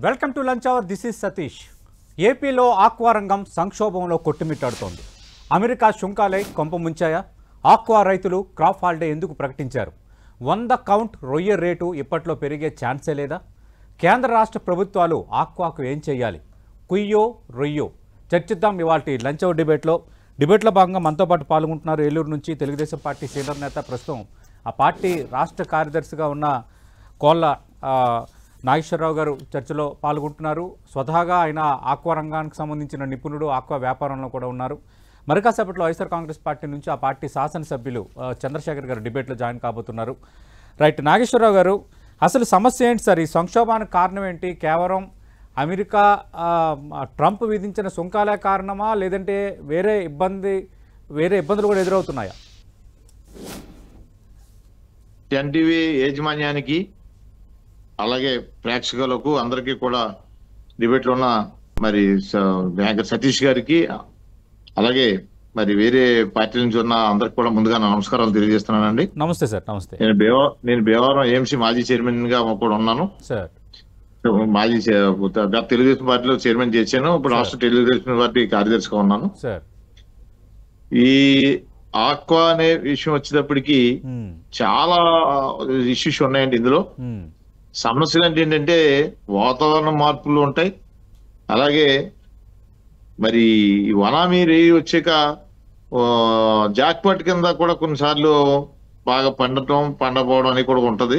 Welcome to lunch hour. This is Satish. ఏపీలో aqua రంగం సంక్షోభంలో కొట్టుమిట్టాడుతోంది. అమెరికా సుంకాలే కొంప ముంచాయా? ఆక్వా రైతులు క్రాప్ హాలిడే ఎందుకు ప్రకటించారు? 100 కౌంట్ రొయ్య రేటు ఇప్పట్లో పెరిగే ఛాన్సే లేదా? కేంద్ర రాష్ట్ర ప్రభుత్వాలు ఆక్వాకు ఏం చేయాలి? కుయ్యో రొయ్యో చర్చిద్దాం ఇవాల్టి లంచ్ అవర్ డిబేట్లో భాగంగా మనతో పాటు పాల్గొంటున్నారు ఏలూరు నుంచి తెలుగుదేశం పార్టీ సీనియర్ నేత, ప్రస్తుతం ఆ పార్టీ రాష్ట్ర కార్యదర్శిగా ఉన్న కోళ్ళ నాగేశ్వరరావు గారు చర్చలో పాల్గొంటున్నారు. స్వతహాగా ఆయన ఆక్వా రంగానికి సంబంధించిన నిపుణుడు, ఆక్వా వ్యాపారంలో కూడా ఉన్నారు. మరి కాసేపట్లో వైఎస్ఆర్ కాంగ్రెస్ పార్టీ నుంచి ఆ పార్టీ శాసనసభ్యులు చంద్రశేఖర్ గారు డిబేట్లో జాయిన్ కాబోతున్నారు. రైట్, నాగేశ్వరరావు గారు, అసలు సమస్య ఏంటి సార్? ఈ సంక్షోభానికి కారణం ఏంటి? కేవలం అమెరికా ట్రంప్ విధించిన సుంకాలే కారణమా, లేదంటే వేరే ఇబ్బందులు కూడా ఎదురవుతున్నాయా? ఎన్టీవీ యాజమాన్యానికి అలాగే ప్రేక్షకులకు అందరికీ కూడా డిబేట్లో ఉన్న మరి సతీష్ గారికి అలాగే మరి వేరే పార్టీ నుంచి ఉన్న అందరికి కూడా ముందుగా నమస్కారాలు తెలియజేస్తున్నానండి. నమస్తే సార్. నమస్తే. నేను భీమవరం ఏఎంసీ మాజీ చైర్మన్ గా కూడా ఉన్నాను సార్. మాజీ తెలుగుదేశం పార్టీలో చైర్మన్ చేశాను. ఇప్పుడు రాష్ట్ర తెలుగుదేశం పార్టీ కార్యదర్శిగా ఉన్నాను సార్. ఈ ఆక్వా అనే విషయం వచ్చేటప్పటికి చాలా ఇష్యూస్ ఉన్నాయండి. ఇందులో సమస్యలు ఏంటంటే వాతావరణ మార్పులు ఉంటాయి, అలాగే మరి వనామీ రేయి వచ్చాక జాక్పాట్ కింద కూడా కొన్నిసార్లు బాగా పండపోవడం అని కూడా ఉంటది.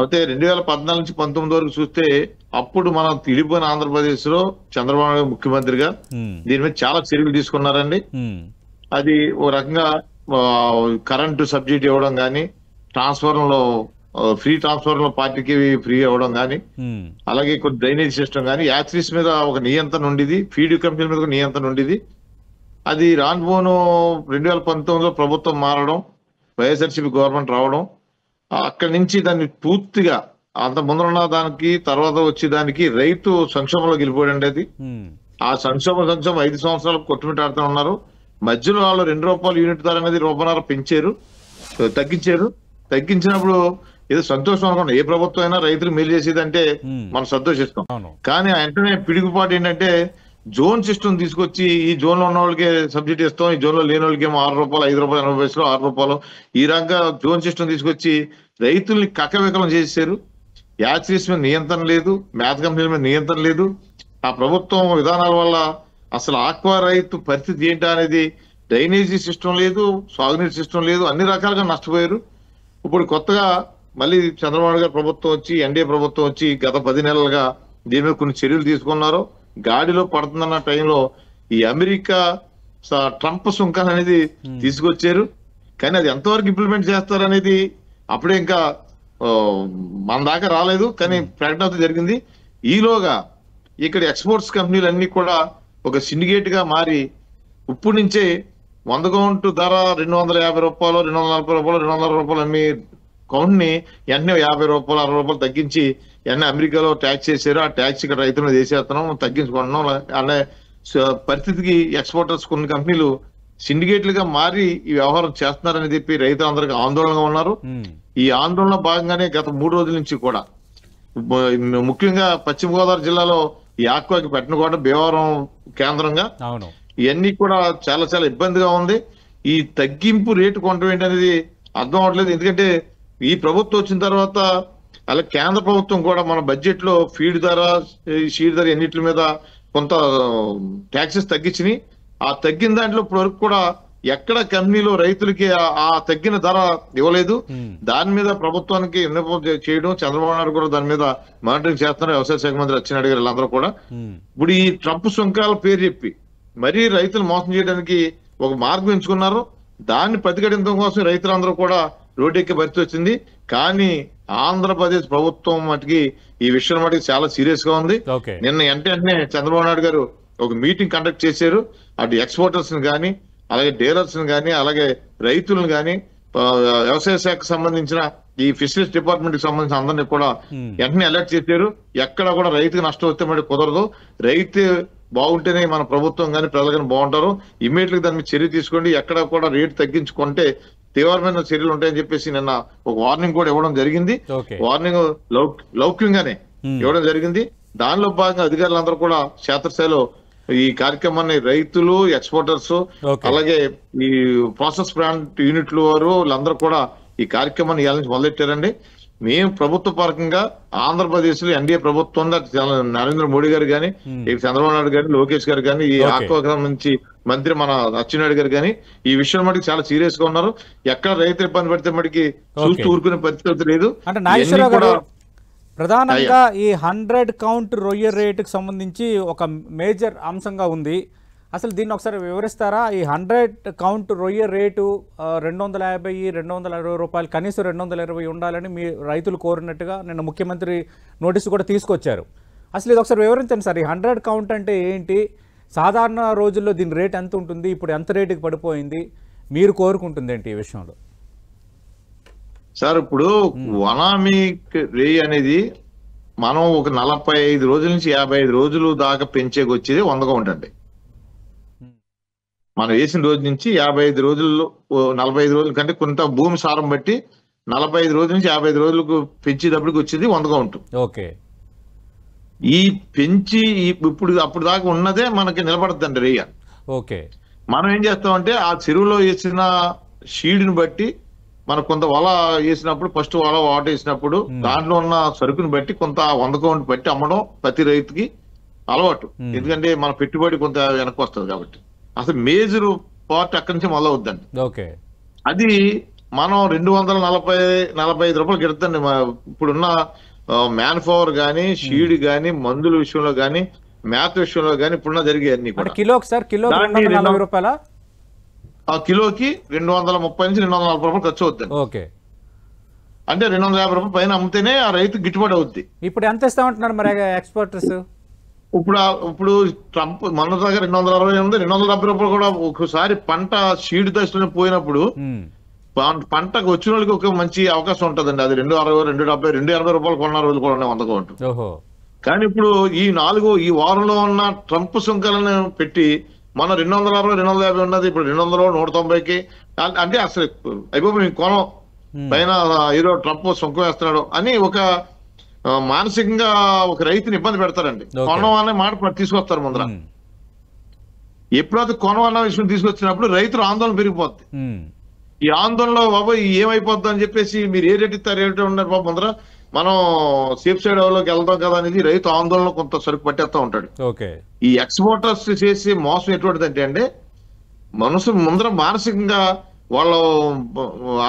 అయితే 2014 నుంచి 19 వరకు చూస్తే అప్పుడు మనం తిడిపోయిన ఆంధ్రప్రదేశ్ లో చంద్రబాబు నాయుడు ముఖ్యమంత్రిగా దీని మీద చాలా చర్యలు తీసుకున్నారండి. అది ఓ రకంగా కరెంటు సబ్సిడీ ఇవ్వడం కానీ, ఫ్రీ ట్రాన్స్ఫర్ లో పార్టీకి ఫ్రీ అవ్వడం కానీ, అలాగే కొన్ని డ్రైనేజ్ సిస్టమ్ కానీ, యాక్సిస్ మీద ఒక నియంత్రణ ఉండేది, ఫీడ్ కంపెనీల మీద ఒక నియంత్రణ ఉండేది. అది రానుపోను 2019లో ప్రభుత్వం మారడం, వైఎస్ఆర్సీపీ గవర్నమెంట్ రావడం, అక్కడి నుంచి దాన్ని పూర్తిగా అంత ముందరున్న దానికి తర్వాత వచ్చేదానికి రైతు సంక్షోభంలో గెలిపోయాడండి. అది ఆ సంక్షోభం 5 సంవత్సరాలు కొట్టుమిట్టాడుతూ ఉన్నారు. మధ్యలో వాళ్ళు ₹2 యూనిట్ ధర అనేది ₹1.5 తగ్గించినప్పుడు ఏదో సంతోషం అనుకోండి. ఏ ప్రభుత్వం అయినా రైతులు మేలు చేసేదంటే మనం సంతోషిస్తాం. కానీ వెంటనే పిడుగుపాటు ఏంటంటే జోన్ సిస్టమ్ తీసుకొచ్చి ఈ జోన్ లో ఉన్న వాళ్ళకి సబ్సిడీ ఇస్తాం, ఈ జోన్ లో లేని వాళ్ళకి ఏమో ₹6, ₹5, ₹80, ఈ రకంగా జోన్ సిస్టమ్ తీసుకొచ్చి రైతుల్ని కక్కవికలం చేశారు. యాక్సిస్ మీద నియంత్రణ లేదు, మేత కంపెనీల మీద నియంత్రణ లేదు. ఆ ప్రభుత్వం విధానాల వల్ల అసలు ఆక్వా రైతు పరిస్థితి ఏంటా అనేది, డ్రైనేజీ సిస్టమ్ లేదు, సాగునీటి సిస్టమ్ లేదు, అన్ని రకాలుగా నష్టపోయారు. ఇప్పుడు కొత్తగా మళ్ళీ చంద్రబాబు గారి ప్రభుత్వం వచ్చి, ఎన్డీఏ ప్రభుత్వం వచ్చి గత 10 నెలలుగా దీని మీద కొన్ని చర్యలు తీసుకున్నారు. గాడిలో పడుతుందన్న టైంలో ఈ అమెరికా ట్రంప్ సుంకాలు అనేది తీసుకొచ్చారు. కానీ అది ఎంతవరకు ఇంప్లిమెంట్ చేస్తారనేది అప్పుడే ఇంకా మన దాకా రాలేదు, కానీ ప్రకటన జరిగింది. ఈలోగా ఇక్కడ ఎక్స్పోర్ట్స్ కంపెనీలు అన్ని కూడా ఒక సిండికేట్ గా మారి ఇప్పుడు నుంచే 100 కౌంట్ ధర ₹250, ₹240, ₹260 అమ్మి కౌంట్ ని వెంటనే ₹50, ₹60 తగ్గించి వెంటనే అమెరికాలో ట్యాక్స్ చేశారు. ఆ ట్యాక్స్ ఇక్కడ రైతులను వేసేస్తున్నాం, తగ్గించుకుంటున్నాం అనే పరిస్థితికి ఎక్స్పోర్టర్స్ కొన్ని కంపెనీలు సిండికేట్లుగా మారి ఈ వ్యవహారం చేస్తున్నారని చెప్పి రైతులందరికీ ఆందోళనగా ఉన్నారు. ఈ ఆందోళన భాగంగానే గత 3 రోజుల నుంచి కూడా ముఖ్యంగా పశ్చిమ గోదావరి జిల్లాలో ఈ ఆక్వాకి పెట్టనకోట, భీమవరం కేంద్రంగా ఇవన్నీ కూడా చాలా చాలా ఇబ్బందిగా ఉంది. ఈ తగ్గింపు రేటు కొనడం ఏంటనేది అర్థం అవట్లేదు. ఎందుకంటే ఈ ప్రభుత్వం వచ్చిన తర్వాత అలా కేంద్ర ప్రభుత్వం కూడా మన బడ్జెట్ లో ఫీడ్ ధర, షీడ్ ధర ఎన్నిటి మీద కొంత ట్యాక్సెస్ తగ్గించినాయి. ఆ తగ్గిన దాంట్లో ఇప్పటి వరకు కూడా ఎక్కడ కంపెనీలో రైతులకి ఆ తగ్గిన ధర ఇవ్వలేదు. దాని మీద ప్రభుత్వానికి విన్నపం చేయడం, చంద్రబాబు నాయుడు కూడా దాని మీద మానిటరింగ్ చేస్తున్నారు. వ్యవసాయ శాఖ మంత్రి అచ్చెన్నాయుడు గారు వీళ్ళందరూ కూడా ఇప్పుడు ఈ ట్రంప్ సుంకాల పేరు చెప్పి మరీ రైతులు మోసం చేయడానికి ఒక మార్గం ఎంచుకున్నారు. దాన్ని ప్రతిఘటించడం కోసం రైతులందరూ కూడా రోడ్డెక్కే పరిస్థితి వచ్చింది. కానీ ఆంధ్రప్రదేశ్ ప్రభుత్వం మటుకి ఈ విషయం మటుకు చాలా సీరియస్ గా ఉంది. నిన్న వెంటనే చంద్రబాబు నాయుడు గారు ఒక మీటింగ్ కండక్ట్ చేశారు. అటు ఎక్స్పోర్టర్స్ ని కానీ, అలాగే డీలర్స్ ని కానీ, అలాగే రైతులను కానీ, వ్యవసాయ శాఖకు సంబంధించిన ఈ ఫిషరీస్ డిపార్ట్మెంట్ కి సంబంధించిన అందరినీ కూడా వెంటనే అలర్ట్ చేశారు. ఎక్కడ కూడా రైతుకి నష్టం వస్తే మరి కుదరదు, రైతు బాగుంటేనే మన ప్రభుత్వం కానీ ప్రజలు కానీ బాగుంటారు, ఇమ్మీడియట్ గా దాని మీద చర్య తీసుకోండి, ఎక్కడ కూడా రేటు తగ్గించుకుంటే తీవ్రమైన చర్యలు ఉంటాయని చెప్పేసి నిన్న ఒక వార్నింగ్ కూడా ఇవ్వడం జరిగింది. వార్నింగ్ లౌక్యంగానే ఇవ్వడం జరిగింది. దానిలో భాగంగా అధికారులందరూ కూడా క్షేత్రస్థాయిలో ఈ కార్యక్రమాన్ని రైతులు, ఎక్స్పోర్టర్స్, అలాగే ఈ ప్రాసెస్ ప్లాంట్ యూనిట్లు వారు వాళ్ళందరూ కూడా ఈ కార్యక్రమాన్ని ఇవాళ నుంచి మొదలెట్టారండి. మేము ప్రభుత్వ పరంగా ఆంధ్రప్రదేశ్ లో ఎన్డీఏ ప్రభుత్వం నరేంద్ర మోడీ గారు కానీ, చంద్రబాబు నాయుడు గారు, లోకేష్ గారు కానీ, ఈ ఆక్వాగ్రం నుంచి మంత్రి మన అచ్చెన్నాయుడు గారు కానీ ఈ విషయం మటుకు చాలా సీరియస్ గా ఉన్నారు. ఎక్కడ రైతులు ఇబ్బంది పడితే మటుకి చూస్తూ ఊరుకునే పరిస్థితి లేదు. ప్రధానంగా ఈ 100 కౌంట్ రొయ్య రేటుకు సంబంధించి ఒక మేజర్ అంశంగా ఉంది. అసలు దీన్ని ఒకసారి వివరిస్తారా? ఈ 100 కౌంట్ రొయ్య రేటు 250-260 రూపాయలు, కనీసం 220 ఉండాలని మీ రైతులు కోరినట్టుగా నిన్న ముఖ్యమంత్రి నోటీసు కూడా తీసుకొచ్చారు. అసలు ఇది ఒకసారి వివరించండి సార్. ఈ 100 కౌంట్ అంటే ఏంటి? సాధారణ రోజుల్లో దీని రేట్ ఎంత ఉంటుంది? ఇప్పుడు ఎంత రేటుకి పడిపోయింది? మీరు కోరుకుంటుంది ఏంటి ఈ విషయంలో? సార్, ఇప్పుడు వనామిక్ రేయి అనేది మనం ఒక 45 రోజుల నుంచి 55 రోజులు దాకా పెంచేకి వచ్చేది 100 కౌంట్ అండి. మనం వేసిన రోజు నుంచి 55 రోజుల్లో 45 రోజుల కంటే కొంత భూమి సారం బట్టి 45 రోజుల నుంచి 55 రోజులకు పెంచేటప్పటికి వచ్చేది 100 కౌంట్. ఓకే. ఈ పెంచి ఇప్పుడు అప్పుడు దాకా ఉన్నదే మనకి నిలబడద్దండి రేయ. ఓకే. మనం ఏం చేస్తామంటే ఆ చెరువులో వేసిన షీడ్ని బట్టి మనం కొంత వల వేసినప్పుడు, ఫస్ట్ వల వాట వేసినప్పుడు దాంట్లో ఉన్న సరుకుని బట్టి కొంత 100 కౌంట్ బట్టి అమ్మడం ప్రతి రైతుకి అలవాటు. ఎందుకంటే మన పెట్టుబడి కొంత వెనక్కి వస్తుంది కాబట్టి. అసలు మేజర్ పార్ట్ అక్కడి నుంచి మొదలవుద్దండి. ఓకే. అది మనం 245 రూపాయలు గిడతండి. ఇప్పుడున్న మ్యాన్ పవర్ గానీ, షీడ్ గానీ, మందుల విషయంలో గానీ, మేత విషయంలో గానీ ఇప్పుడున్న జరిగే అన్ని కూడా కిలోకి 240 రూపాయల ఆ కిలోకి 230 నుంచి 240 రూపాయలు ఖర్చు అవుతుంది. ఓకే. అంటే 250 రూపాయలు పైన అమ్మితేనే ఆ రైతు గిట్టుబాటు అవుద్ది. ఇప్పుడు ఎంత ఇస్తామంటున్నారు మరి ఎక్స్పోర్టర్స్? ఇప్పుడు ట్రంప్ మన దగ్గర 260 ఉంది, 270 రూపాయలు కూడా. ఒకసారి పంట షీడ్ దశలోనే పోయినప్పుడు పంటకు వచ్చిన వాళ్ళకి ఒక మంచి అవకాశం ఉంటుందండి. అది 260, 270, 280 రూపాయలు కొన్న రోజులు కూడా ఉన్నాయి 100 కౌంట్. కానీ ఇప్పుడు ఈ వారంలో ఉన్న ట్రంప్ సుంకాలను పెట్టి మన 260, 250 ఉన్నది ఇప్పుడు 200, 190కి. అంటే అసలు అయిపోయి మేము కొనం పైన ఏదో ట్రంప్ సుంకం వేస్తున్నాడు అని ఒక మానసికంగా ఒక రైతుని ఇబ్బంది పెడతారండి. కొనం అనే మాట తీసుకొస్తారు ముందర. ఎప్పుడైతే కొనం అన్న విషయం తీసుకొచ్చినప్పుడు రైతులు ఆందోళన పెరిగిపోద్ది. ఈ ఆందోళనలో బాబు ఏమైపోద్ది అని చెప్పేసి మీరు ఏ రేటు ఇస్తారు, ఏ రేటు ఉన్నారు బాబు ముందర మనం సేఫ్ సైడ్ లోకి వెళ్తాం కదా అనేది రైతు ఆందోళన కొంత సరుకు పట్టేస్తా ఉంటాడు. ఈ ఎక్స్పోర్టర్స్ చేసే మోసం ఎటువంటిదంటే అండి, మనసు ముందర మానసికంగా వాళ్ళు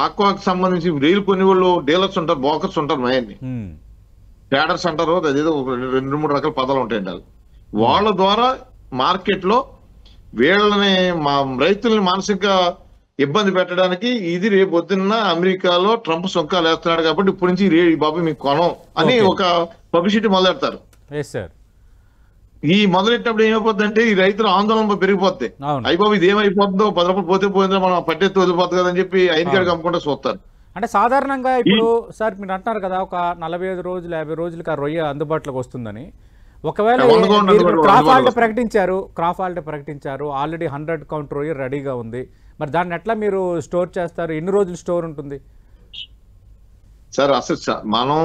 ఆక్వాకి సంబంధించి రైలు కొన్ని వాళ్ళు డీలర్స్ ఉంటారు, బ్రోకర్స్ ఉంటారు, మయాన్ని ట్రేడర్స్ అంటారు. అదేదో 2-3 రకాల పదాలు ఉంటాయండి. వాళ్ళ ద్వారా మార్కెట్ లో వీళ్ళని రైతుల్ని మానసికంగా ఇబ్బంది పెట్టడానికి ఇది రేపు పొద్దున్న అమెరికాలో ట్రంప్ సుంకాలు వేస్తున్నాడు కాబట్టి ఇప్పటి నుంచి బాబు మీకు కొనం అని ఒక పబ్లిసిటీ మొదలెడతారు. ఈ మొదలెట్టినప్పుడు ఏమైపోద్ది అంటే ఈ రైతుల ఆందోళన పెరిగిపోద్ది. అయిపోయి ఇది ఏమైపోతుందో 10 రూపాయలు పోతే పోయిందో మనం పట్టెత్తి వదిలిపోతుంది కదా అని చెప్పి ఐదుగాడికి అమ్ముకుంటూ చూస్తారు. అంటే సాధారణంగా ఇప్పుడు సార్ మీరు అంటున్నారు కదా ఒక 45 రోజులు 50 రోజులకి ఆ రొయ్య అందుబాటులోకి వస్తుందని. ఒకవేళ క్రాప్ హాలిడే ప్రకటించారు, ఆల్రెడీ 100 కౌంట్ రొయ్య రెడీగా ఉంది. మరి దాన్ని ఎట్లా మీరు స్టోర్ చేస్తారు? ఎన్ని రోజులు స్టోర్ ఉంటుంది సార్? అసలు మనం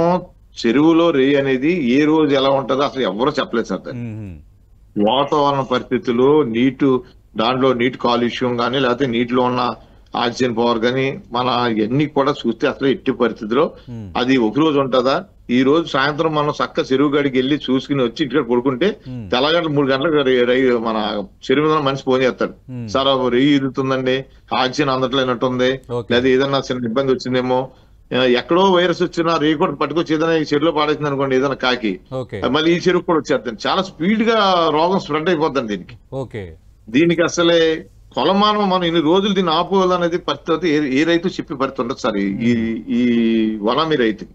చెరువులో రేయి అనేది ఏ రోజు ఎలా ఉంటుందో అసలు ఎవరో చెప్పలేదు సార్. వాతావరణ పరిస్థితులు, దాంట్లో నీటి కాలుష్యం కానీ, లేకపోతే నీటిలో ఉన్న ఆక్సిజన్ పవర్ కానీ మన ఇవన్నీ కూడా చూస్తే అసలు ఎట్టి పరిస్థితిలో అది ఒక రోజు ఉంటుందా? ఈ రోజు సాయంత్రం మనం చక్క చెరువు గడికి వెళ్ళి చూసుకుని వచ్చి ఇక్కడ పడుకుంటే తెల్లగంటలు 3 గంటలకు మన చెరువు మీద మనిషి ఫోన్ చేస్తాడు, సార్ రేయి ఇరుగుతుందండి, ఆక్సిజన్ అందట్లేనట్టుంది, లేదా ఏదన్నా చిన్న ఇబ్బంది వచ్చిందేమో, ఎక్కడో వైరస్ వచ్చినా రేయి కూడా పట్టుకొచ్చి ఏదైనా ఈ చెరువులో పాడేసింది అనుకోండి, ఏదైనా కాకి మళ్ళీ ఈ చెరువు కూడా వచ్చేస్తుంది. చాలా స్పీడ్ గా రోగం స్ప్రెడ్ అయిపోతుంది దీనికి అసలే కొలమానం మనం ఇన్ని రోజులు దీన్ని ఆపుకోవాలనేది పరిస్థితి ఏ రైతు చెప్పి పరిస్థితి ఉండదు సార్ ఈ వనామి రైతు.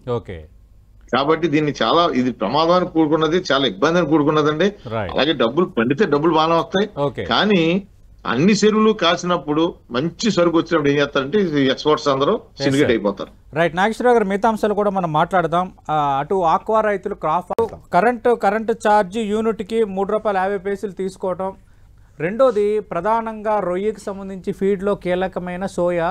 కాబట్టి దీన్ని ఇది ప్రమాదాన్ని కూడుకున్నది, చాలా ఇబ్బందిని కూడుకున్నదండి. అలాగే డబ్బులు పండితే డబ్బులు బాగానే వస్తాయి, కానీ అన్ని చెరువులు కాసినప్పుడు మంచి సరుకు వచ్చినప్పుడు ఏం చేస్తారంటే ఎక్స్పోర్ట్స్ అందరూ సిండికేట్ అయిపోతారు. రైట్. నాగేశ్వరరావు గారు, మిగతా అంశాలు కూడా మనం మాట్లాడదాం. అటు ఆక్వా రైతులు కరెంటు ఛార్జ్ యూనిట్కి ₹3.50 తీసుకోవటం, రెండోది ప్రధానంగా రొయ్యకి సంబంధించి ఫీడ్లో కీలకమైన సోయా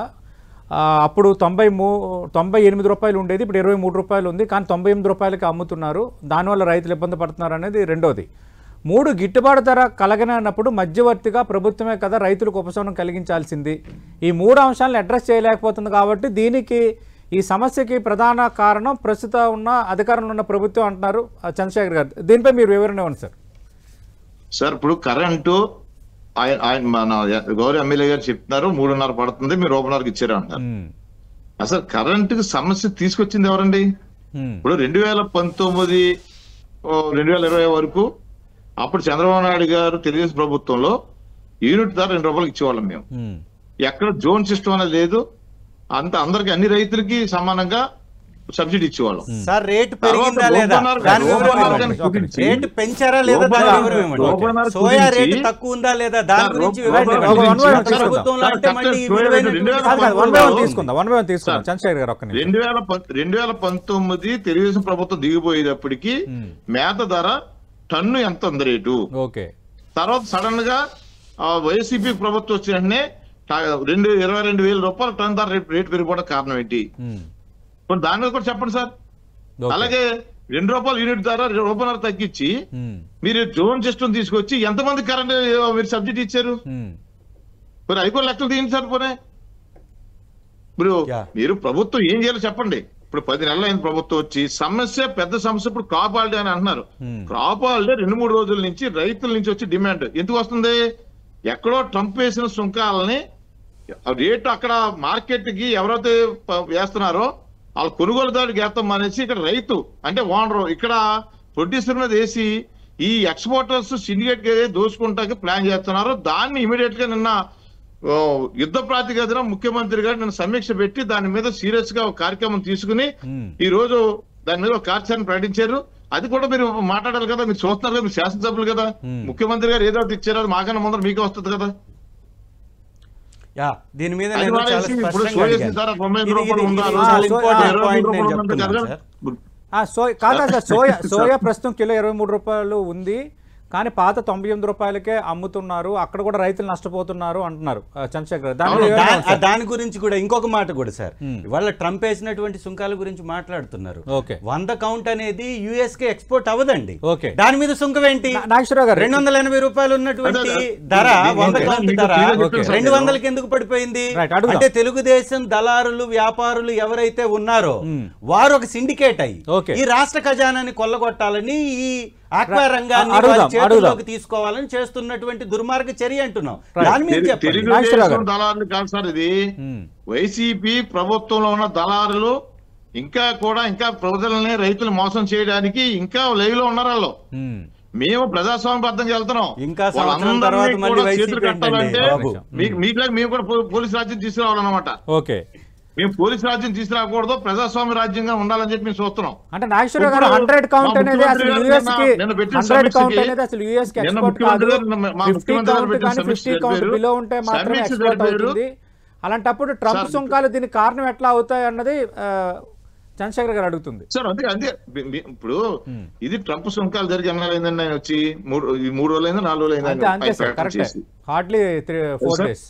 అప్పుడు 98 రూపాయలు ఉండేది, ఇప్పుడు 23 రూపాయలు ఉంది, కానీ 98 రూపాయలకి అమ్ముతున్నారు. దానివల్ల రైతులు ఇబ్బంది పడుతున్నారు అనేది రెండోది. 3 గిట్టుబాటు ధర కలగనప్పుడు మధ్యవర్తిగా ప్రభుత్వమే కదా రైతులకు ఉపశమనం కలిగించాల్సింది. ఈ 3 అంశాలను అడ్రస్ చేయలేకపోతుంది. కాబట్టి దీనికి ఈ సమస్యకి ప్రధాన కారణం ప్రస్తుతం ఉన్న అధికారంలో ఉన్న ప్రభుత్వం అంటున్నారు చంద్రశేఖర్ గారు. దీనిపై మీరు వివరణ ఇవ్వండి సార్. సార్ ఇప్పుడు కరెంటు ఆయన మన గౌరవ ఎమ్మెల్యే గారు చెప్తున్నారు 3.5 పడుతుంది, మీరు 1.5కి ఇచ్చారు అంటారు. అసలు కరెంటుకి సమస్య తీసుకొచ్చింది ఎవరండి? ఇప్పుడు 2019 2020 వరకు అప్పుడు చంద్రబాబు నాయుడు గారు తెలుగుదేశం ప్రభుత్వంలో యూనిట్ ధర 2 రూపాయలకి ఇచ్చేవాళ్ళం మేము. ఎక్కడ జోన్ సిస్టమ్ అనేది లేదు, అందరికి అన్ని రైతులకి సమానంగా సబ్సిడీ ఇచ్చేవాళ్ళం. సార్ రేటు పెరిగిందా లేదా, రేటు పెంచారా లేదా, సోయా రేటు తక్కువ ఉందా లేదా, దాని గురించి 2019 తెలుగుదేశం ప్రభుత్వం దిగిపోయేటప్పటికి మేత ధర టన్ను ఎంత ఉంది రేటు. తర్వాత సడన్ గా వైసీపీ ప్రభుత్వం వచ్చిన వెంటనే 22,000 రూపాయలు టన్ ధర రేటు పెరిగిపోవడం కారణం ఏంటి? దాని మీద కూడా చెప్పండి సార్. అలాగే 2 రూపాయలు యూనిట్ ధర 1.5 రూపాయలు తగ్గించి మీరు జోన్ సిస్టమ్ తీసుకొచ్చి ఎంతమంది కరెంట్ మీరు సబ్సిడీ ఇచ్చారు? మరి అవి కూడా లెక్కలు తీయండి సార్. పోనీ ఇప్పుడు మీరు ప్రభుత్వం ఏం చేయాలో చెప్పండి. ఇప్పుడు 10 నెలలు అయిన ప్రభుత్వం వచ్చి పెద్ద సమస్య ఇప్పుడు క్రాప్ హాలిడే అని అంటున్నారు. క్రాప్ హాలిడే 2-3 రోజుల నుంచి రైతుల నుంచి వచ్చి డిమాండ్ ఎందుకు వస్తుంది? ఎక్కడో ట్రంప్ వేసిన సుంకాలని రేటు అక్కడ మార్కెట్ కి ఎవరైతే వేస్తున్నారో వాళ్ళు కొనుగోలుదారుడికి వేస్తాం అనేసి ఇక్కడ రైతు అంటే ఓనరు ఇక్కడ ప్రొడ్యూసర్ మీద వేసి ఈ ఎక్స్పోర్టర్స్ సిండికేట్ దోచుకుంటానికి ప్లాన్ చేస్తున్నారు. దాన్ని ఇమీడియట్ గా నిన్న యుద్ధ ప్రాతిపదికన ముఖ్యమంత్రి గారు నిన్న సమీక్ష పెట్టి దాని మీద సీరియస్ గా ఒక కార్యక్రమం తీసుకుని ఈ రోజు దాని మీద ఒక కార్యాచరణ ప్రకటించారు. అది కూడా మీరు మాట్లాడాలి కదా, మీరు చూస్తున్నారు కదా, మీరు శాసనసభ్యులు కదా. ముఖ్యమంత్రి గారు ఏదో ఇచ్చారో అది మాకన్నా ముందర మీకే వస్తుంది కదా. దీని మీద కాదా సార్, సోయా ప్రస్తుతం కిలో 23 రూపాయలు ఉంది, కానీ పాత 98 రూపాయలకే అమ్ముతున్నారు, అక్కడ కూడా రైతులు నష్టపోతున్నారు అంటున్నారు చంద్రశేఖర్. దాని గురించి కూడా ఇంకొక మాట కూడా సార్, ఇవాళ ట్రంప్ వేసినటువంటి సుంకాల గురించి మాట్లాడుతున్నారు. 100 కౌంట్ అనేది యుఎస్ కి ఎక్స్పోర్ట్ అవ్వదండి. దాని మీద సుంకం ఏంటి? నాగేశ్వరరావు గారు 280 రూపాయలు ఉన్నటువంటి ధర 100 కౌంట్ ధర 200కి ఎందుకు పడిపోయింది అంటే తెలుగుదేశం దళారులు వ్యాపారులు ఎవరైతే ఉన్నారో వారు ఒక సిండికేట్ అయ్యి ఈ రాష్ట్ర ఖజానాన్ని కొల్లగొట్టాలని ఈ ఆక్వా రంగాన్ని చేతుల్లోకి తీసుకోవాలని చేస్తున్నటువంటి దుర్మార్గ చర్య అంటున్నాం. దాని మీద దళారులు కాదు సార్, ఇది వైసీపీ ప్రభుత్వంలో ఉన్న దళారులు ఇంకా ప్రజలని రైతులు మోసం చేయడానికి ఇంకా లైవ్ లో ఉన్నారు వాళ్ళు. మేము ప్రజాస్వామ్యబద్ధంగా వెళ్తున్నాం. ఇంకా చేతులు కట్టాలంటే మీకులాగా మేము కూడా పోలీసు రాజ్యం తీసుకురావాలన్నమాట. మేము పోలీసు రాజ్యం తీసుకురాకూడదు, ప్రజాస్వామ్య రాజ్యంగా ఉండాలని చెప్పి మేము చూస్తున్నాం. అంటే నాగేశ్వరరావు గారు 100 కౌంట్ అనేది అసలు యుఎస్ కి 100 కౌంట్ అనేది అసలు యుఎస్ కి ఎక్స్పోర్ట్ కాదు. 50 కౌంట్ కానీ 50 కౌంట్ బిలో ఉంటే మాత్రమే ఎక్స్పోర్ట్ అవుతుంది. అలాంటప్పుడు ట్రంప్ సుంకాలు దీనికి కారణం ఎట్లా అవుతాయి అన్నది చంద్రశేఖర్ గారు అడుగుతుంది. సార్ అంతే ఇప్పుడు ఇది ట్రంప్ సుంకాలు జరిగి ఎన్నాళ్ళైందండి? ఆయన వచ్చి 3 రోజులు అయిందా 4 రోజులు అయిందా? Hardly 4 days.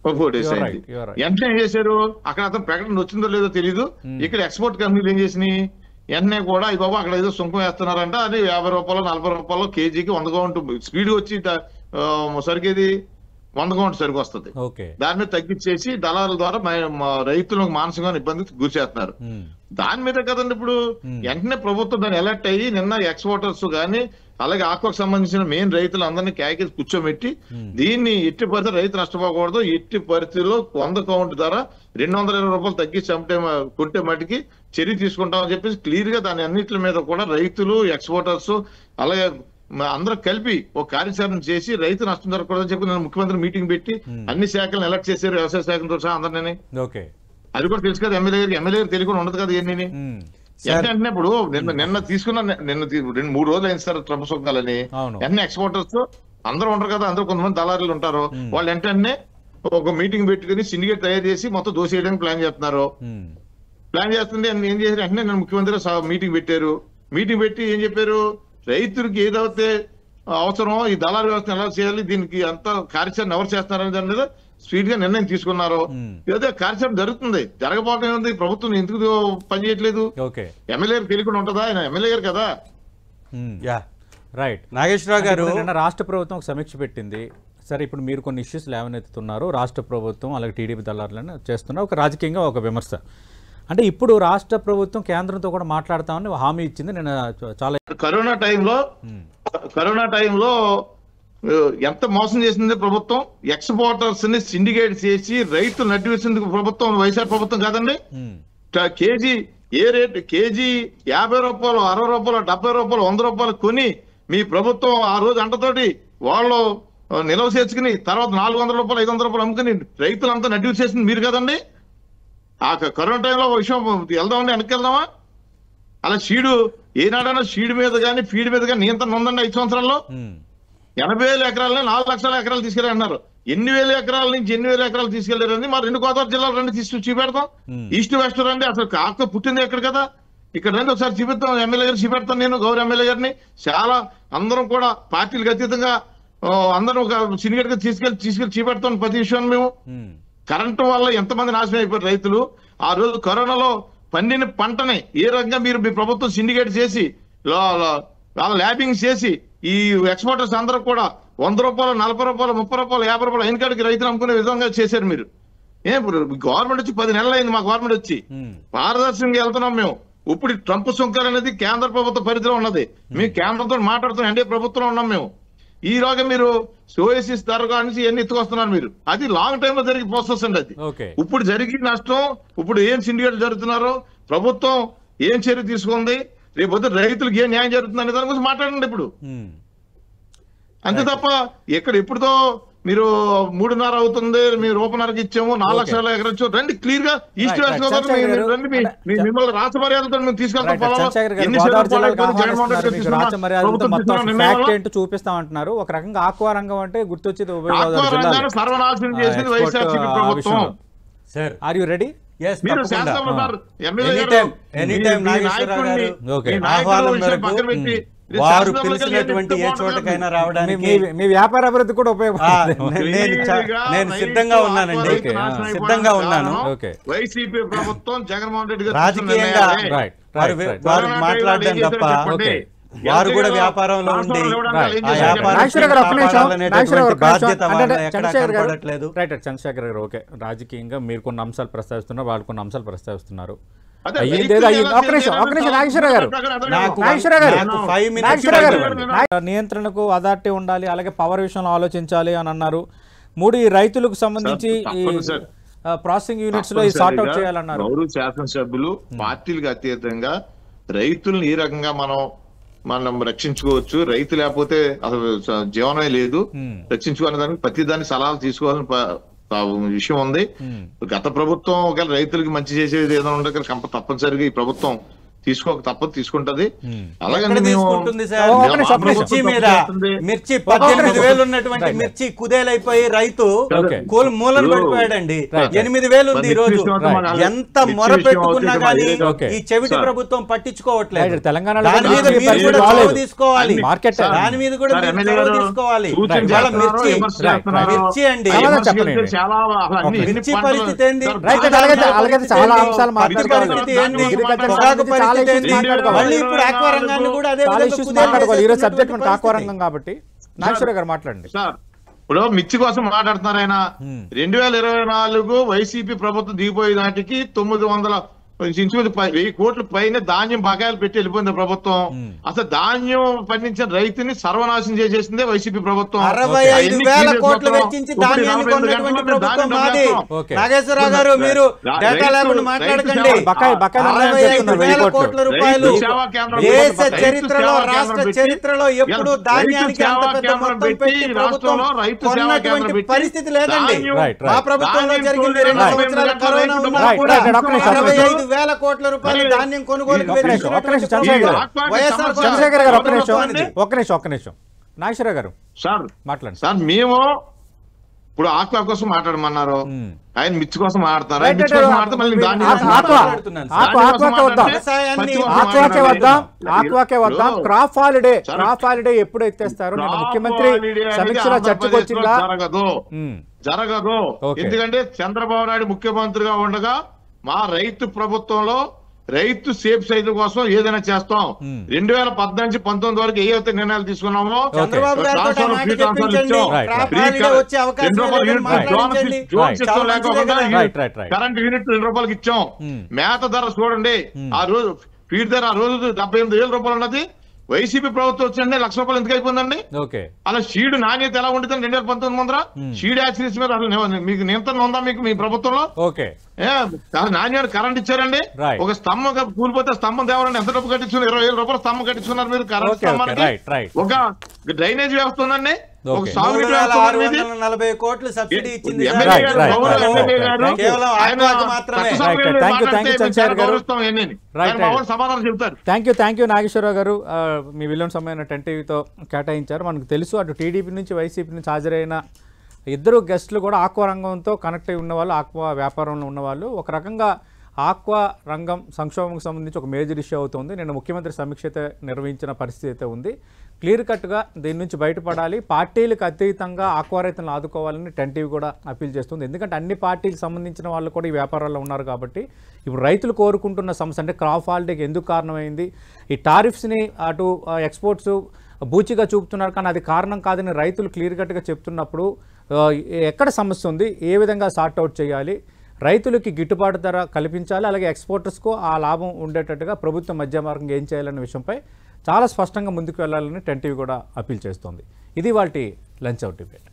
4 డేస్ అయింది. వెంటనే ఏం చేశారు? అక్కడ అతను ప్రకటన వచ్చిందో లేదో తెలియదు. ఇక్కడ ఎక్స్పోర్ట్ కంపెనీలు ఏం చేసినాయి? వెంటనే కూడా ఈ బాబు అక్కడ ఏదో సుంకం వేస్తున్నారంట, అది 50 రూపాయలు 40 రూపాయలు కేజీకి 100 కౌంట్ స్పీడ్ వచ్చి సరికేది 100 కౌంట్ సరికి వస్తుంది. దాని మీద తగ్గించేసి దళారుల ద్వారా రైతులకు మానసికమైన ఇబ్బందికి గురి చేస్తున్నారు. దాని మీద కదండి ఇప్పుడు వెంటనే ప్రభుత్వం దాన్ని అలర్ట్ అయ్యి నిన్న ఎక్స్పోర్టర్స్ గానీ అలాగే ఆకుకు సంబంధించిన మెయిన్ రైతులు అందరినీ క్యాకేజ్ కూర్చోబెట్టి దీన్ని ఎట్టి పరిస్థితి రైతు నష్టపోకూడదు, ఎట్టి పరిస్థితుల్లో 100 కౌంట్ ధర 220 రూపాయలు తగ్గించి కొంటే మటుకి చర్య తీసుకుంటామని చెప్పేసి క్లియర్ గా దాని అన్నిటి మీద కూడా రైతులు ఎక్స్పోర్టర్స్ అలాగే అందరూ కలిపి ఒక కార్యాచరణ చేసి రైతు నష్టం జరగకూడదని చెప్పి నేను ముఖ్యమంత్రి మీటింగ్ పెట్టి అన్ని శాఖలను ఎలక్ట్ చేశారు, వ్యవసాయ శాఖతో సహా అందరినీ. అది కూడా తెలుసు కదా ఎమ్మెల్యే గారు తెలియకుండా ఉండదు కదా ఇవన్నీ. అంటే ఇప్పుడు నిన్న తీసుకున్న 2-3 రోజులు అయింది సార్ ట్రంప్ సుంకాలని. వెంటనే ఎక్స్పోర్టర్స్ అందరూ ఉంటారు కదా, అందరూ కొంతమంది దళారులు ఉంటారు, వాళ్ళు వెంటనే ఒక మీటింగ్ పెట్టుకుని సిండికేట్ తయారు చేసి మొత్తం దోసేయడానికి ప్లాన్ చేస్తున్నారు. ప్లాన్ చేస్తుంటే ఏం చేశారు? వెంటనే నేను ముఖ్యమంత్రి మీటింగ్ పెట్టారు. మీటింగ్ పెట్టి ఏం చెప్పారు? రైతులకి ఏదైతే అవసరమో ఈ దళారు వ్యవస్థను ఎలా చేయాలి, దీనికి అంత కార్యాచరణ ఎవరు చేస్తున్నారనే దాని మీద స్వీట్ గా నిర్ణయం తీసుకున్నారో ఏదో కార్యక్రమం జరుగుతుంది. జరగబోవడం ఉంది. ప్రభుత్వం ఎందుకు పనిచేయట్లేదు? ఎమ్మెల్యే తెలియకుండా ఉంటుందా? ఆయన ఎమ్మెల్యే గారు కదా. రైట్. నాగేశ్వరరావు గారు నిన్న రాష్ట్ర ప్రభుత్వం సమీక్ష పెట్టింది. సరే, ఇప్పుడు మీరు కొన్ని ఇష్యూస్ లేవనెత్తుతున్నారు. రాష్ట్ర ప్రభుత్వం అలాగే టీడీపీ దళారులను చేస్తున్నారు. ఒక రాజకీయంగా ఒక విమర్శ. అంటే ఇప్పుడు రాష్ట్ర ప్రభుత్వం కేంద్రంతో కూడా మాట్లాడతామని హామీ ఇచ్చింది. నేను చాలా కరోనా టైంలో ఎంత మోసం చేసింది ప్రభుత్వం. ఎక్స్పోర్టర్స్ ని సిండికేట్ చేసి రైతులు నడ్డివేసింది ప్రభుత్వం, వైఎస్ఆర్ ప్రభుత్వం కాదండి. కేజీ ఏ రేటు? కేజీ 50 రూపాయలు, 60 రూపాయలు, 70 రూపాయలు, 100 రూపాయలు కొని మీ ప్రభుత్వం ఆ రోజు అంటతోటి వాళ్ళు నిల్వ చేసుకుని తర్వాత 400 రూపాయలు, 500 రూపాయలు అమ్ముకుని రైతులంతా నడ్డి చేసింది మీరు కదండి. ఆ కరోనా టైంలో విషయం వెళ్దామండి, వెనక్కి వెళ్దామా? అలా షీడు ఏనాడైనా షీడ్ మీద కానీ ఫీడ్ మీద కానీ నియంత్రణ ఉందండి 5 సంవత్సరాల్లో? 80,000 ఎకరాలని 4 లక్షల ఎకరాలు తీసుకెళ్ళారన్నారు. ఎన్ని వేల ఎకరాల నుంచి ఎన్ని వేల ఎకరాలు తీసుకెళ్లారండి? మరి 2 గోదావరి జిల్లాలు రండి చూపెడతాం. ఈస్ట్ వెస్ట్ రండి. అసలు కాక పుట్టింది ఎక్కడ కదా, ఇక్కడ రండి ఒకసారి చూపిస్తాం. ఎమ్మెల్యే గారు చూపెడతాను, నేను గౌరవ ఎమ్మెల్యే గారిని. చాలా అందరం కూడా పార్టీలకు అతీతంగా అందరం ఒక సిండికేట్ గా తీసుకెళ్లి చూపెడతాం ప్రతి విషయాన్ని. మేము కరెంటు వల్ల ఎంతమంది నాశనం అయిపోయారు రైతులు. ఆ రోజు కరోనాలో పండిన పంటని ఏ రకంగా మీరు మీ ప్రభుత్వం సిండికేట్ చేసి ల్యాబింగ్ చేసి ఈ ఎక్స్పోర్టర్స్ అందరూ కూడా 100 రూపాయలు, 40 రూపాయలు, 30 రూపాయలు, 50 రూపాయలు అయిన కాడికి రైతులు అమ్ముకునే విధంగా చేశారు మీరు. ఇప్పుడు గవర్నమెంట్ వచ్చి 10 నెలలు అయింది. మా గవర్నమెంట్ వచ్చి పారదర్శకంగా వెళ్తున్నాం మేము. ఇప్పుడు ట్రంప్ సుంకాలు అనేది కేంద్ర ప్రభుత్వ పరిధిలో ఉన్నది. మేము కేంద్రంతో మాట్లాడుతున్నాం, ఎన్డీఏ ప్రభుత్వంలో ఉన్నాం మేము. ఈ రోజు మీరు ఓఎస్ఎస్ ధర నుంచి ఎన్ని ఎత్తుకొస్తున్నారు మీరు. అది లాంగ్ టైమ్ లో జరిగే ప్రాసెస్ అండి. అది ఇప్పుడు జరిగి నష్టం, ఇప్పుడు ఏం సిండికేట్ జరుగుతున్నారో, ప్రభుత్వం ఏం చర్య తీసుకుంది, రేపు రైతులకు ఏం న్యాయం జరుగుతుంది అనే దాని గురించి మాట్లాడండి ఇప్పుడు. అంతే తప్ప ఎప్పుడుతో మీరు 3.5 అవుతుంది, మీరు రూపనరకు ఇచ్చాము, 4 లక్షల ఎకరం ఇచ్చాము, రండి క్లియర్ గా ఈస్ట్ వెస్ట్ రండి. మిమ్మల్ని రాష్ట్ర మర్యాదతో మేము తీసుకెళ్తాం. చూపిస్తామంటున్నారు. ఒక రకంగా ఆక్వా రంగం అంటే గుర్తొచ్చేది సర్వనాశనం చేసింది వైఎస్ఆర్సీపీ ప్రభుత్వం. Sir, are you ready? వారు పిలిచినటువంటి ఏ చోటకైనా రావడానికి మీ వ్యాపార అభివృద్ధి కూడా ఉపయోగపడుతుంది. నేను సిద్ధంగా ఉన్నానండి, సిద్ధంగా ఉన్నాను. వైసీపీ ప్రభుత్వం జగన్మోహన్ రెడ్డి గారు రాజకీయంగా వారు మాట్లాడడం తప్ప వారు కూడా వ్యాపారంలో ఉండి చంద్రశేఖర్ గారు ఓకే, రాజకీయంగా మీరు కొన్ని అంశాలు ప్రస్తావిస్తున్నారు, వాళ్ళు కొన్ని అంశాలు ప్రస్తావిస్తున్నారు. నియంత్రణకు అథారిటీ ఉండాలి, అలాగే పవర్ విషయంలో ఆలోచించాలి అని అన్నారు. 3 రైతులకు సంబంధించి ప్రాసెసింగ్ యూనిట్స్ లో సార్ట్ అవుట్ చేయాలన్నారు. శాసనసభ్యులు పార్టీలకు అతీతంగా రైతులను ఈ రకంగా మనం రక్షించుకోవచ్చు. రైతు లేకపోతే అసలు జీవనమే లేదు. రక్షించుకునే దానికి ప్రతి దాన్ని సలహాలు తీసుకోవాలని విషయం ఉంది. గత ప్రభుత్వం ఒకవేళ రైతులకి మంచి చేసేది ఏదైనా ఉండే తప్పనిసరిగా ఈ ప్రభుత్వం తీసుకుంటది. అలాగే మిర్చి మీద మిర్చి 18,000 ఉన్నటువంటి మిర్చి కుదేలైపోయి రైతు మూలను పడిపోయాడండి. 8,000 ఉంది ఈ రోజు. ఎంత మొర పెట్టుకున్నా కానీ ఈ చెవిటి ప్రభుత్వం పట్టించుకోవట్లేదు. తెలంగాణ దాని మీద మీరు కూడా చొరవ తీసుకోవాలి. దాని మీద కూడా చొరవ తీసుకోవాలి. మిర్చి అండి, మిర్చి పరిస్థితి ఏంది? పరిస్థితి ఏంది? కాబట్టి నాగేశ్వర గారు మాట్లాడండి. ఇప్పుడు మిర్చి కోసం మాట్లాడుతున్నారు ఆయన. 2024 వైసీపీ ప్రభుత్వం దిగిపోయే నాటికి 1,000 కోట్ల పైన ధాన్యం బకాయిలు పెట్టి వెళ్ళిపోయింది ప్రభుత్వం. అసలు ధాన్యం పండించిన రైతుని సర్వనాశనం చేసేసిందే వైసీపీ ప్రభుత్వం. 65,000 కోట్లు వెచ్చించి ధాన్యాన్ని కొన్నటువంటి ప్రభుత్వం మాది. నాగేశ్వరరావు గారు మీరు డేటా లేకుండా మాట్లాడకండి. 65,000 కోట్ల రూపాయలు దేశ చరిత్రలో, రాష్ట్ర చరిత్రలో ఎప్పుడు ధాన్యానికి అంత పెద్ద మొత్తం పెట్టి ప్రభుత్వం కొన్నటువంటి పరిస్థితి లేదండి. మా ప్రభుత్వంలో జరిగింది 2 సంవత్సరాల కరోనా ఉన్నా కూడా 65,000 కోట్ల రూపాయలు ధాన్యం కొనుగోలు. చంద్రశేఖర్ గారు ఒక్క నిమిషం నాగేశ్వర గారు సార్ మాట్లాడండి. సార్ మేము ఇప్పుడు ఆక్వా కోసం మాట్లాడమన్నారు, ఆయన మిర్చి కోసం మాట్లాడతారు, ఆయన మిర్చి కోసం మాట్లాడితే మళ్ళీ దాన్ని ఆక్వాకే వద్దాం. క్రాప్ హాలిడే ఎప్పుడు ఎత్తేస్తారు? ముఖ్యమంత్రి సమీక్షలో చర్చకు వచ్చిందా? జరగదు. ఎందుకంటే చంద్రబాబు నాయుడు ముఖ్యమంత్రిగా ఉండగా మా రైతు ప్రభుత్వంలో రైతు సేఫ్ సైజు కోసం ఏదైనా చేస్తాం. 2014-19 వరకు ఏవైతే నిర్ణయాలు తీసుకున్నామో కరెంట్ యూనిట్ 2 రూపాయలకి ఇచ్చాం. మేత ధర చూడండి, ఆ రోజు ఫీడ్ ధర ఆ రోజు 78,000 రూపాయలు ఉన్నది. వైసీపీ ప్రభుత్వం వచ్చిందంటే ₹1,00,000 ఎందుకు అయిపోయిందండి? అలా షీడ్ నాణ్యత ఎలా ఉంటుంది 2019 ముందర? షీడ్ యాక్సిడెంట్స్ మీద అసలు మీకు నియంత్రణ ఉందా మీకు మీ ప్రభుత్వంలో? నాణ్యమైన కరెంట్ ఇచ్చారండి. ఒక స్తంభం కూలిపోతే స్తంభం తేవాలంటే ఎంత డబ్బు కట్టించుకున్నారు? 20,000 రూపాయలు స్తంభం కట్టించుకున్నారు మీరు కరెంట్ స్తంభానికి. ఒక డ్రైనేజ్ వ్యవస్థ ఉందండి, ఒక సాగునీటి వ్యవస్థ, 40 కోట్లు సబ్సిడీ ఇచ్చింది. సమాధానం చెప్తారు. థ్యాంక్ యూ నాగేశ్వరరావు గారు, మీ విలువైన సమయాన్ని 10 టీవీతో కేటాయించారు. మనకు తెలుసు అటు టీడీపీ నుంచి వైసీపీ నుంచి హాజరైన ఇద్దరు గెస్టులు కూడా ఆక్వా రంగంతో కనెక్ట్ అయి ఉన్నవాళ్ళు, ఆక్వా వ్యాపారంలో ఉన్నవాళ్ళు. ఒక రకంగా ఆక్వా రంగం సంక్షోభంకి సంబంధించి ఒక మేజర్ ఇష్యూ అవుతుంది. నేను ముఖ్యమంత్రి సమీక్ష అయితే నిర్వహించిన పరిస్థితి అయితే ఉంది. క్లియర్ కట్గా దీని నుంచి బయటపడాలి, పార్టీలకు అతీతంగా ఆక్వా రైతులను ఆదుకోవాలని 10 టీవీ కూడా అప్పీల్ చేస్తుంది. ఎందుకంటే అన్ని పార్టీలకు సంబంధించిన వాళ్ళు కూడా ఈ వ్యాపారాల్లో ఉన్నారు కాబట్టి ఇప్పుడు రైతులు కోరుకుంటున్న సమస్య అంటే క్రాప్ హాలిడేకి ఎందుకు కారణమైంది, ఈ టారిఫ్స్ని అటు ఎక్స్పోర్ట్స్ బూచిగా చూపుతున్నారు కానీ అది కారణం కాదని రైతులు క్లియర్ కట్గా చెప్తున్నప్పుడు ఎక్కడ సమస్య ఉంది, ఏ విధంగా సార్ట్అవుట్ చేయాలి, రైతులకి గిట్టుబాటు ధర కల్పించాలి, అలాగే ఎక్స్పోర్టర్స్కు ఆ లాభం ఉండేటట్టుగా ప్రభుత్వం మధ్య మార్గంగా ఏం చేయాలనే విషయంపై చాలా స్పష్టంగా ముందుకు వెళ్ళాలని 10 టీవీ కూడా అప్పీల్ చేస్తోంది. ఇది వాటి లంచ్ అవుట్ డిబేట్.